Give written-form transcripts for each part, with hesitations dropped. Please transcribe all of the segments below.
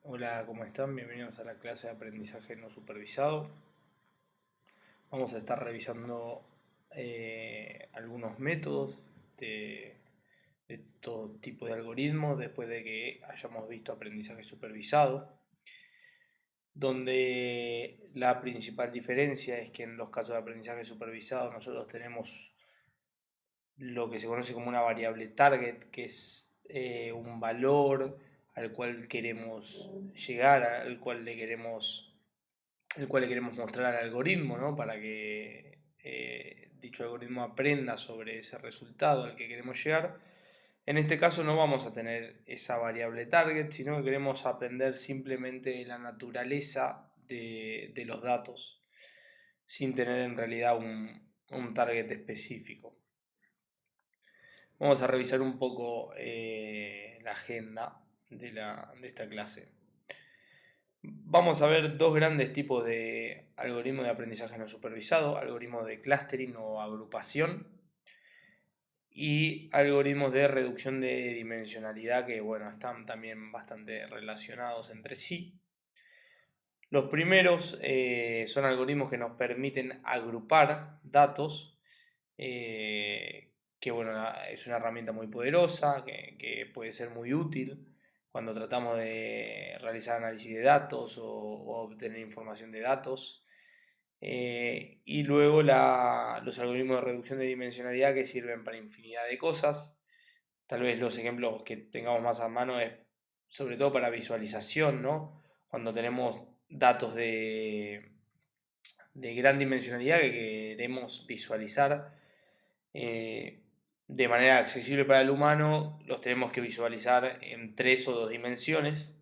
Hola, ¿cómo están? Bienvenidos a la clase de aprendizaje no supervisado. Vamos a estar revisando algunos métodos de estos tipos de algoritmos después de que hayamos visto aprendizaje supervisado, donde la principal diferencia es que en los casos de aprendizaje supervisado nosotros tenemos lo que se conoce como una variable target, que es un valor al cual queremos llegar, el cual le queremos mostrar al algoritmo, ¿no? Para que dicho algoritmo aprenda sobre ese resultado al que queremos llegar. En este caso no vamos a tener esa variable target, sino que queremos aprender simplemente la naturaleza de los datos, sin tener en realidad un target específico. Vamos a revisar un poco la agenda de esta clase. Vamos a ver dos grandes tipos de algoritmos de aprendizaje no supervisado: algoritmos de clustering o agrupación y algoritmos de reducción de dimensionalidad, que bueno, están también bastante relacionados entre sí. Los primeros son algoritmos que nos permiten agrupar datos, que bueno, es una herramienta muy poderosa, que puede ser muy útil cuando tratamos de realizar análisis de datos o obtener información de datos. Y luego los algoritmos de reducción de dimensionalidad, que sirven para infinidad de cosas. Tal vez los ejemplos que tengamos más a mano es sobre todo para visualización, ¿no? Cuando tenemos datos de gran dimensionalidad que queremos visualizar de manera accesible para el humano, los tenemos que visualizar en 3 o 2 dimensiones.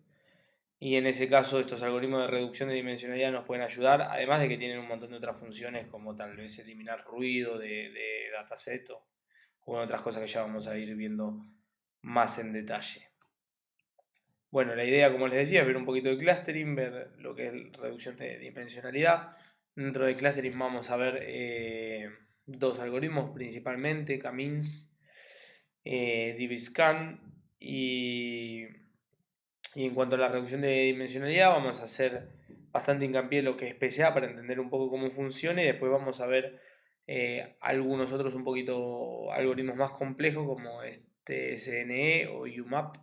Y en ese caso estos algoritmos de reducción de dimensionalidad nos pueden ayudar, además de que tienen un montón de otras funciones, como tal vez eliminar ruido de dataset o otras cosas que ya vamos a ir viendo más en detalle. Bueno, la idea, como les decía, es ver un poquito de clustering, ver lo que es reducción de dimensionalidad. Dentro de clustering vamos a ver dos algoritmos principalmente: K-means, DBSCAN, y en cuanto a la reducción de dimensionalidad vamos a hacer bastante hincapié en lo que es PCA para entender un poco cómo funciona, y después vamos a ver algunos otros un poquito algoritmos más complejos como este SNE o UMAP,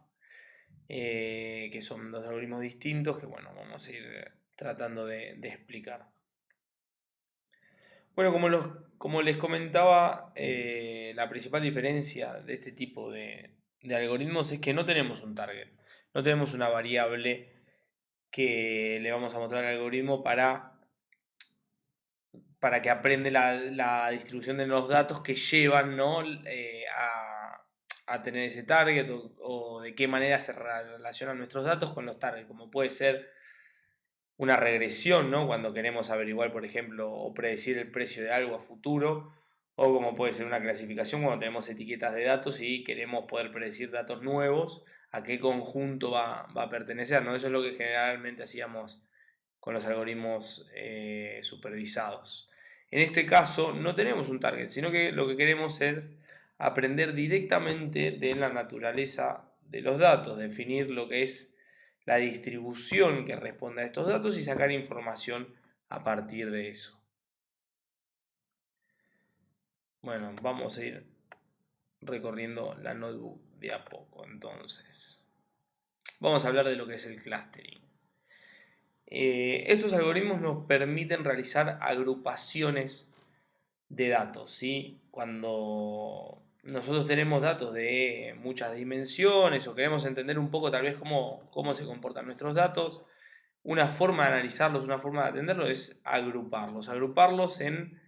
que son dos algoritmos distintos que bueno, vamos a ir tratando de explicar. Bueno, como les comentaba, la principal diferencia de este tipo de algoritmos es que no tenemos un target, no tenemos una variable que le vamos a mostrar al algoritmo para que aprenda la distribución de los datos que llevan, ¿no? a tener ese target, o de qué manera se relacionan nuestros datos con los targets, como puede ser una regresión, ¿no? Cuando queremos averiguar, por ejemplo, o predecir el precio de algo a futuro, o como puede ser una clasificación cuando tenemos etiquetas de datos y queremos poder predecir datos nuevos, a qué conjunto va a pertenecer, ¿no? Eso es lo que generalmente hacíamos con los algoritmos supervisados. En este caso no tenemos un target, sino que lo que queremos es aprender directamente de la naturaleza de los datos, definir lo que es la distribución que responde a estos datos y sacar información a partir de eso. Bueno, vamos a ir recorriendo la notebook de a poco. Entonces, vamos a hablar de lo que es el clustering. Estos algoritmos nos permiten realizar agrupaciones de datos, ¿sí? Cuando nosotros tenemos datos de muchas dimensiones o queremos entender un poco tal vez cómo se comportan nuestros datos, una forma de analizarlos, una forma de atenderlos es agruparlos en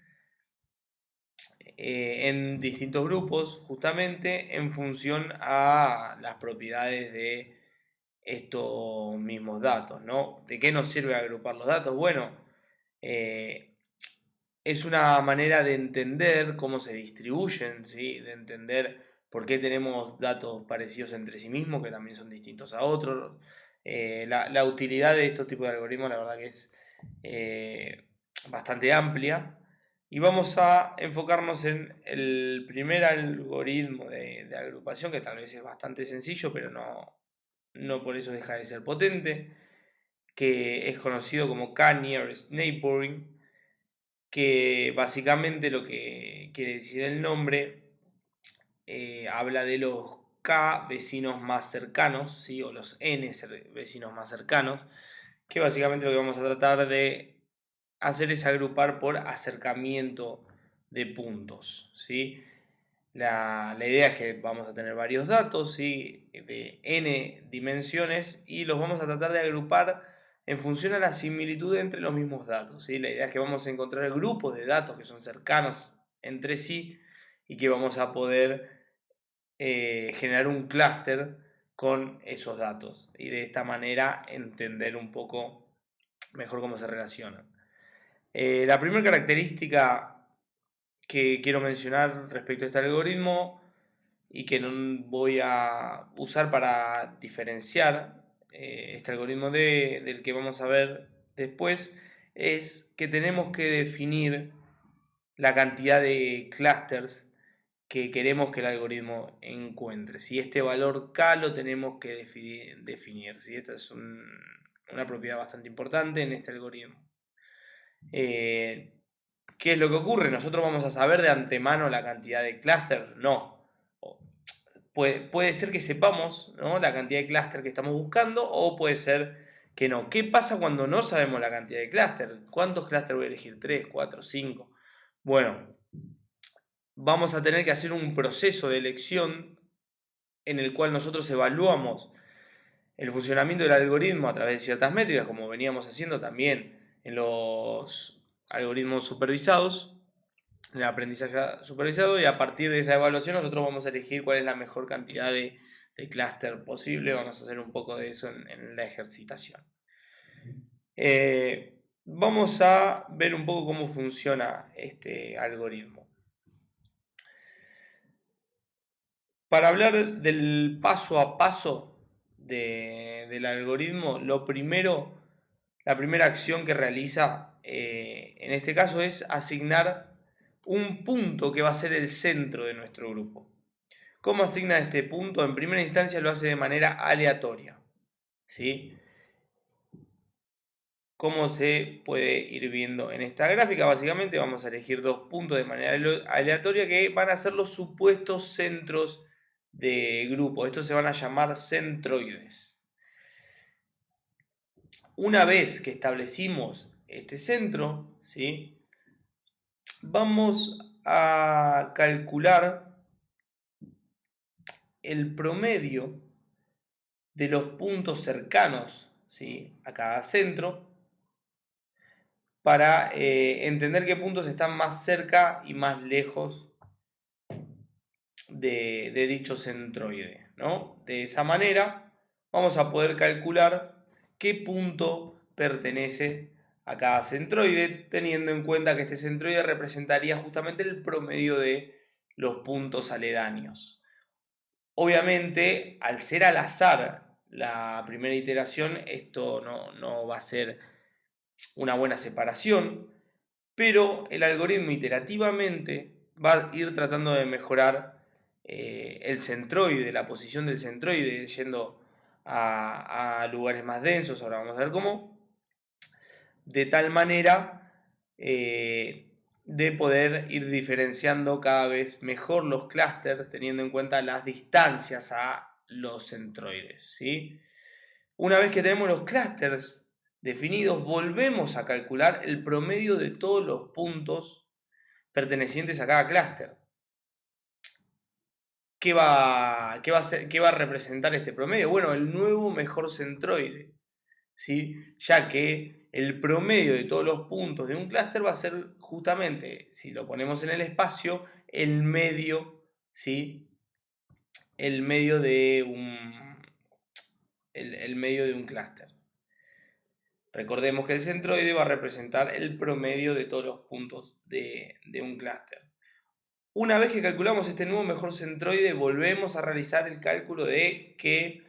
distintos grupos, justamente en función a las propiedades de estos mismos datos, ¿no? ¿De qué nos sirve agrupar los datos? Bueno, es una manera de entender cómo se distribuyen, ¿sí? De entender por qué tenemos datos parecidos entre sí mismos, que también son distintos a otros. La utilidad de estos tipos de algoritmos, la verdad que es bastante amplia. Y vamos a enfocarnos en el primer algoritmo de agrupación, que tal vez es bastante sencillo, pero no por eso deja de ser potente, que es conocido como K-nearest neighboring, que básicamente lo que quiere decir el nombre habla de los K vecinos más cercanos, ¿sí? O los N vecinos más cercanos, que básicamente lo que vamos a tratar de hacer es agrupar por acercamiento de puntos, ¿sí? La idea es que vamos a tener varios datos, ¿sí? De n dimensiones, y los vamos a tratar de agrupar en función a la similitud entre los mismos datos, ¿sí? La idea es que vamos a encontrar grupos de datos que son cercanos entre sí y que vamos a poder generar un clúster con esos datos y de esta manera entender un poco mejor cómo se relacionan. La primera característica que quiero mencionar respecto a este algoritmo y que no voy a usar para diferenciar este algoritmo del que vamos a ver después es que tenemos que definir la cantidad de clusters que queremos que el algoritmo encuentre. Si este valor K lo tenemos que definir. ¿Sí? Esta es una propiedad bastante importante en este algoritmo. ¿Qué es lo que ocurre? ¿Nosotros vamos a saber de antemano la cantidad de clusters? No. Puede ser que sepamos, ¿no?, la cantidad de clúster que estamos buscando, o puede ser que no. ¿Qué pasa cuando no sabemos la cantidad de clúster? ¿Cuántos clústeres voy a elegir? ¿3, 4, 5? Bueno, vamos a tener que hacer un proceso de elección en el cual nosotros evaluamos el funcionamiento del algoritmo a través de ciertas métricas, como veníamos haciendo también en los algoritmos supervisados, en el aprendizaje supervisado, y a partir de esa evaluación nosotros vamos a elegir cuál es la mejor cantidad de clúster posible. Vamos a hacer un poco de eso en la ejercitación. Vamos a ver un poco cómo funciona este algoritmo. Para hablar del paso a paso del algoritmo, la primera acción que realiza en este caso es asignar un punto que va a ser el centro de nuestro grupo. ¿Cómo asigna este punto? En primera instancia lo hace de manera aleatoria, ¿sí? ¿Cómo se puede ir viendo en esta gráfica? Básicamente vamos a elegir dos puntos de manera aleatoria que van a ser los supuestos centros de grupo. Estos se van a llamar centroides. Una vez que establecimos este centro, ¿sí?, vamos a calcular el promedio de los puntos cercanos, ¿sí?, a cada centro, para entender qué puntos están más cerca y más lejos de dicho centroide, ¿no? De esa manera vamos a poder calcular qué punto pertenece a cada centroide, teniendo en cuenta que este centroide representaría justamente el promedio de los puntos aledaños. Obviamente, al ser al azar la primera iteración, esto no va a ser una buena separación, pero el algoritmo iterativamente va a ir tratando de mejorar el centroide, la posición del centroide, yendo a lugares más densos. Ahora vamos a ver cómo, de tal manera de poder ir diferenciando cada vez mejor los clústeres, teniendo en cuenta las distancias a los centroides, ¿sí? Una vez que tenemos los clústeres definidos, volvemos a calcular el promedio de todos los puntos pertenecientes a cada clúster. ¿Qué va a representar este promedio? Bueno, el nuevo mejor centroide, ¿sí? Ya que el promedio de todos los puntos de un clúster va a ser justamente, si lo ponemos en el espacio, el medio, ¿sí?, el medio de un clúster. Recordemos que el centroide va a representar el promedio de todos los puntos de un clúster. Una vez que calculamos este nuevo mejor centroide, volvemos a realizar el cálculo de qué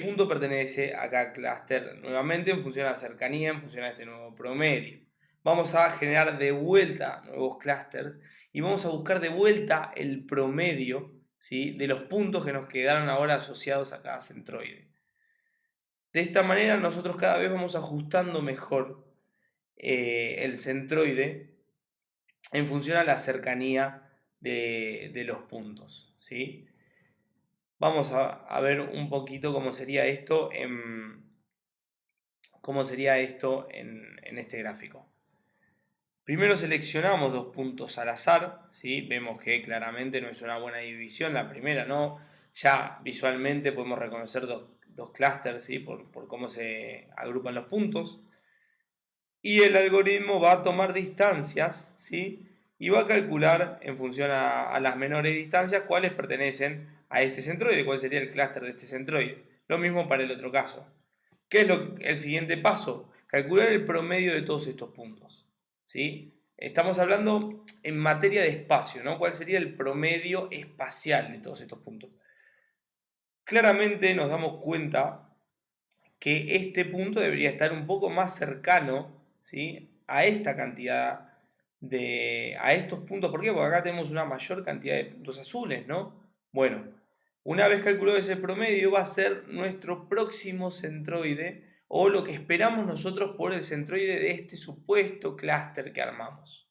punto pertenece a cada clúster, nuevamente en función a la cercanía, en función a este nuevo promedio. Vamos a generar de vuelta nuevos clústeres y vamos a buscar de vuelta el promedio ¿sí? De los puntos que nos quedaron ahora asociados a cada centroide. De esta manera nosotros cada vez vamos ajustando mejor el centroide en función a la cercanía de los puntos, ¿sí? Vamos a ver un poquito cómo sería esto en este gráfico. Primero seleccionamos dos puntos al azar, ¿sí? Vemos que claramente no es una buena división, la primera no. Ya visualmente podemos reconocer dos clústeres, ¿sí? por cómo se agrupan los puntos. Y el algoritmo va a tomar distancias, ¿sí? Y va a calcular en función a las menores distancias cuáles pertenecen a este centroide, cuál sería el clúster de este centroide. Lo mismo para el otro caso. ¿Qué es el siguiente paso? Calcular el promedio de todos estos puntos, ¿sí? Estamos hablando en materia de espacio, ¿no? ¿Cuál sería el promedio espacial de todos estos puntos? Claramente nos damos cuenta que este punto debería estar un poco más cercano, ¿sí? A esta cantidad a estos puntos. ¿Por qué? Porque acá tenemos una mayor cantidad de puntos azules, ¿no? Bueno, una vez calculado ese promedio va a ser nuestro próximo centroide o lo que esperamos nosotros por el centroide de este supuesto clúster que armamos.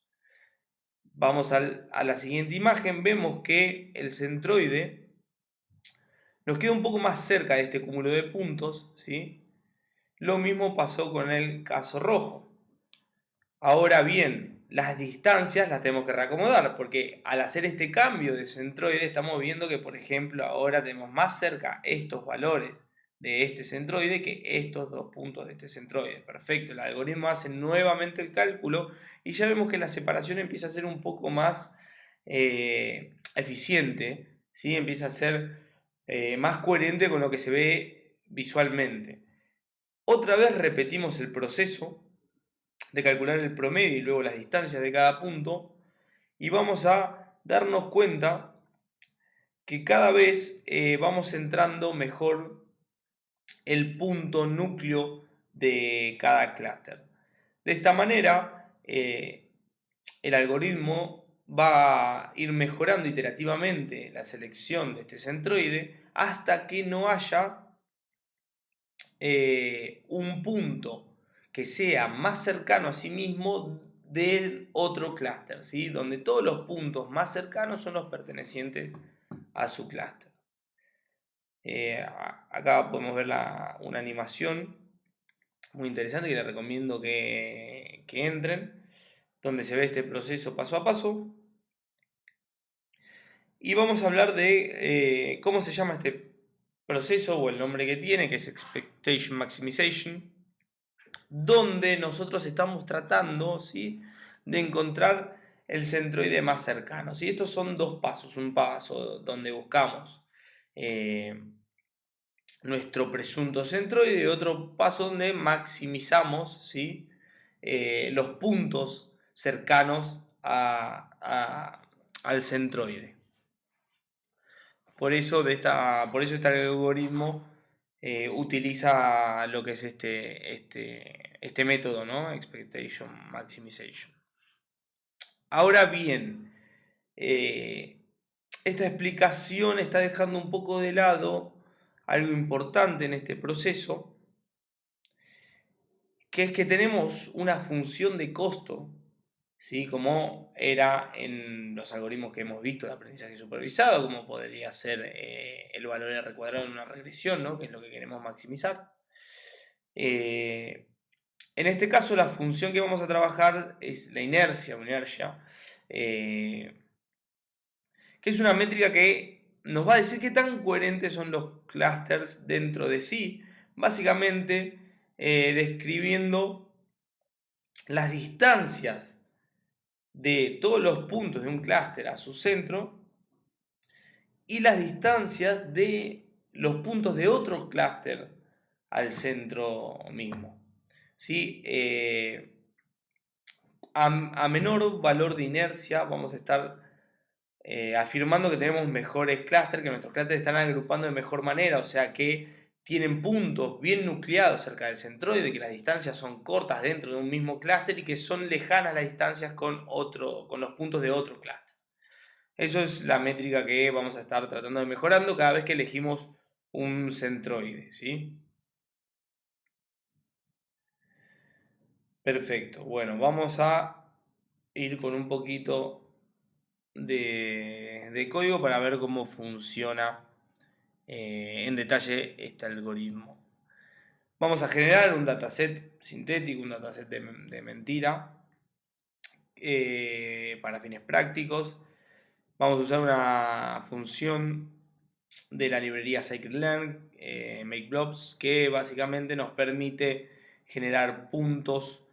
Vamos a la siguiente imagen, vemos que el centroide nos queda un poco más cerca de este cúmulo de puntos, ¿sí? Lo mismo pasó con el caso rojo. Ahora bien, las distancias las tenemos que reacomodar, porque al hacer este cambio de centroide estamos viendo que, por ejemplo, ahora tenemos más cerca estos valores de este centroide que estos dos puntos de este centroide. Perfecto, el algoritmo hace nuevamente el cálculo y ya vemos que la separación empieza a ser un poco más eficiente, ¿sí? Empieza a ser más coherente con lo que se ve visualmente. Otra vez repetimos el proceso de calcular el promedio y luego las distancias de cada punto y vamos a darnos cuenta que cada vez vamos centrando mejor el punto núcleo de cada clúster. De esta manera el algoritmo va a ir mejorando iterativamente la selección de este centroide hasta que no haya un punto que sea más cercano a sí mismo del otro clúster, ¿sí? Donde todos los puntos más cercanos son los pertenecientes a su clúster. Acá podemos ver una animación muy interesante que les recomiendo que entren, donde se ve este proceso paso a paso. Y vamos a hablar de cómo se llama este proceso o el nombre que tiene, que es Expectation Maximization, donde nosotros estamos tratando, ¿sí?, de encontrar el centroide más cercano, ¿sí? Estos son dos pasos, un paso donde buscamos nuestro presunto centroide y otro paso donde maximizamos, ¿sí?, los puntos cercanos al centroide. Por eso este algoritmo utiliza lo que es este método, ¿no? Expectation Maximization. Ahora bien, esta explicación está dejando un poco de lado algo importante en este proceso, que es que tenemos una función de costo, ¿sí?, como era en los algoritmos que hemos visto de aprendizaje supervisado, como podría ser el valor R cuadrado en una regresión, ¿no?, que es lo que queremos maximizar. En este caso la función que vamos a trabajar es la inercia, que es una métrica que nos va a decir qué tan coherentes son los clústeres dentro de sí, básicamente describiendo las distancias de todos los puntos de un clúster a su centro y las distancias de los puntos de otro clúster al centro mismo, ¿sí? A menor valor de inercia vamos a estar afirmando que tenemos mejores clústeres, que nuestros clústeres están agrupando de mejor manera, o sea que tienen puntos bien nucleados cerca del centroide, que las distancias son cortas dentro de un mismo clúster y que son lejanas las distancias con los puntos de otro clúster. Eso es la métrica que vamos a estar tratando de mejorando cada vez que elegimos un centroide, ¿sí? Perfecto. Bueno, vamos a ir con un poquito de código para ver cómo funciona en detalle este algoritmo. Vamos a generar un dataset sintético, un dataset de mentira para fines prácticos. Vamos a usar una función de la librería scikit-learn, makeblobs, que básicamente nos permite generar puntos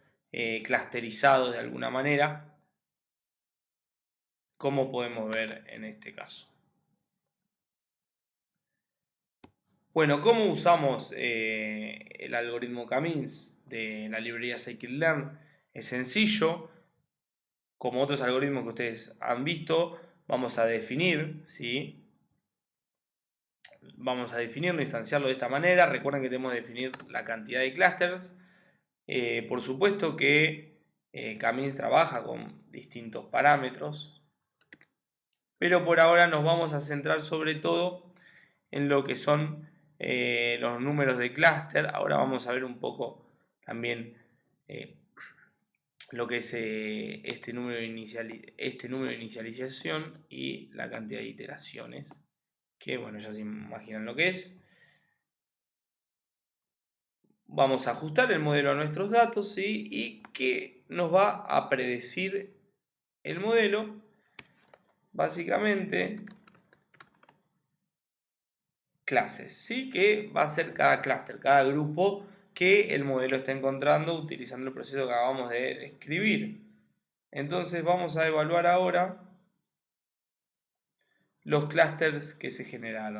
clusterizados de alguna manera, como podemos ver en este caso. Bueno, ¿cómo usamos el algoritmo K-means de la librería scikit-learn? Es sencillo, como otros algoritmos que ustedes han visto, vamos a definir, ¿sí? Vamos a definirlo, instanciarlo de esta manera. Recuerden que tenemos que definir la cantidad de clusters. Por supuesto que K-means trabaja con distintos parámetros, pero por ahora nos vamos a centrar sobre todo en lo que son los números de clúster. Ahora vamos a ver un poco también lo que es este número de inicialización y la cantidad de iteraciones, que bueno, ya se imaginan lo que es. Vamos a ajustar el modelo a nuestros datos, ¿sí? Y que nos va a predecir el modelo, básicamente, clases, ¿sí? Que va a ser cada clúster, cada grupo que el modelo está encontrando utilizando el proceso que acabamos de describir. Entonces vamos a evaluar ahora los clústeres que se generaron.